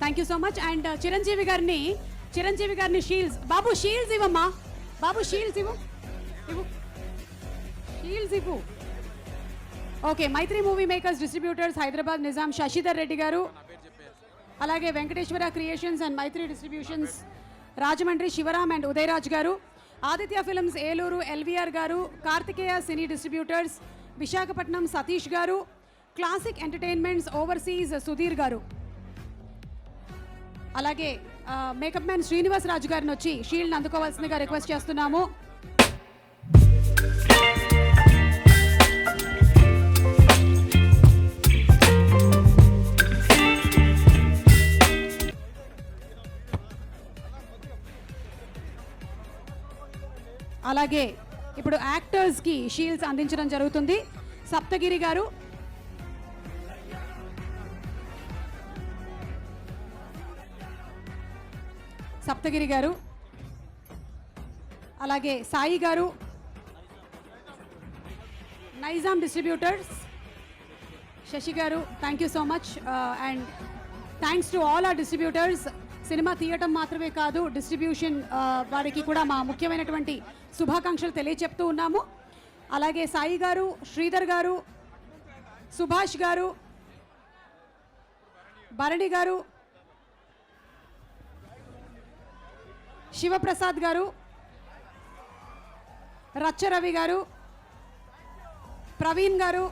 Thank you so much. And Chiranjeevi గారిని shields, బాబు shields ఇవ్వమ్మా, బాబు షీల్డ్స్ ఇవ్వు, షీల్డ్స్ ఇవ్వు. Okay, Mythri movie makers distributors Hyderabad Nizam Sasidhar Reddy గారు, అలాగే Venkateswara creations and Mythri distributions Rajahmundry Sivaram and Udayraj గారు, ఆదిత్య ఫిల్మ్స్ ఏలూరు ఎల్వీఆర్ గారు, కార్తికేయ సినీ డిస్ట్రిబ్యూటర్స్ విశాఖపట్నం సతీష్ గారు, క్లాసిక్ ఎంటర్టైన్మెంట్స్ ఓవర్సీస్ సుధీర్ గారు, అలాగే మేకప్ మ్యాన్ శ్రీనివాస్ రాజు గారిని వచ్చి షీల్డ్ అందుకోవాల్సిందిగా రిక్వెస్ట్ చేస్తున్నాము. అలాగే ఇప్పుడు యాక్టర్స్కి షీల్డ్స్ అందించడం జరుగుతుంది. సప్తగిరి గారు, అలాగే సాయి గారు, నైజాం డిస్ట్రిబ్యూటర్స్ శశి గారు, thank you so much. And thanks to all our distributors. సినిమా తీయటం మాత్రమే కాదు, డిస్ట్రిబ్యూషన్ వారికి కూడా మా ముఖ్యమైనటువంటి శుభాకాంక్షలు తెలియచెప్తూ ఉన్నాము. అలాగే సాయి గారు, శ్రీధర్ గారు, సుభాష్ గారు, భరణి గారు, శివప్రసాద్ గారు, రచ్చరవి గారు, ప్రవీణ్ గారు,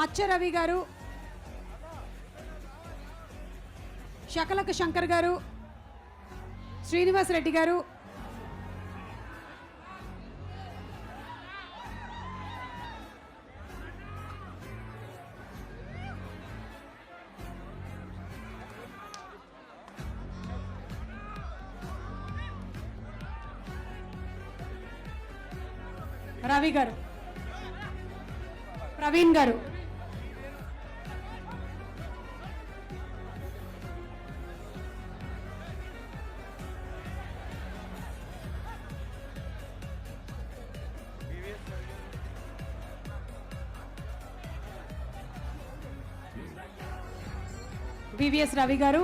మచ్చరవి గారు, శకలక శంకర్ గారు, శ్రీనివాస్ రెడ్డి గారు, రవి గారు, ప్రవీణ్ గారు, వివిఎస్ రవి గారు,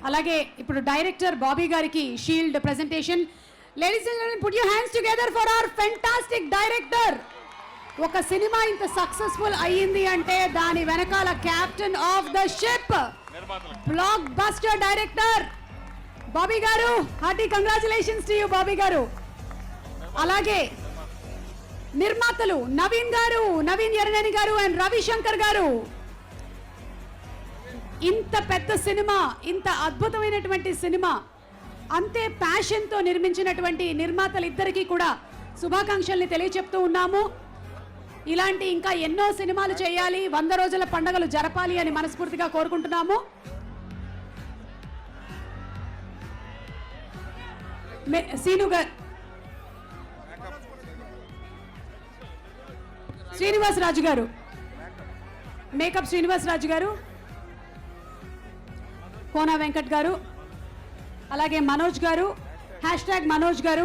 అలాగే ఇప్పుడు డైరెక్టర్ బాబీ గారికి shield presentation. Ladies and gentlemen, put your hands together for our fantastic director. ఒక సినిమా ఇంత సక్సెస్ఫుల్ అయ్యింది అంటే దాని వెనకాల captain of the ship, blockbuster director Bobby గారు. Hearty congratulations to you Bobby గారు. అలాగే నిర్మాతలు నవీన్ ఎర్రనేని గారు అండ్ రవిశంకర్ గారు. ఇంత పెద్ద సినిమా, ఇంత అద్భుతమైనటువంటి సినిమా, అంతే ప్యాషన్తో నిర్మించినటువంటి నిర్మాతలు ఇద్దరికీ కూడా శుభాకాంక్షల్ని తెలియచెప్తూ ఉన్నాము. ఇలాంటి ఇంకా ఎన్నో సినిమాలు చేయాలి, 100 రోజుల పండుగలు జరపాలి అని మనస్ఫూర్తిగా కోరుకుంటున్నాము. శ్రీనివాస్ రాజు గారు, మేకప్ శ్రీనివాస్ రాజు గారు, కోన వెంకట్ గారు, అలాగే మనోజ్ గారు, #మనోజ్ గారు.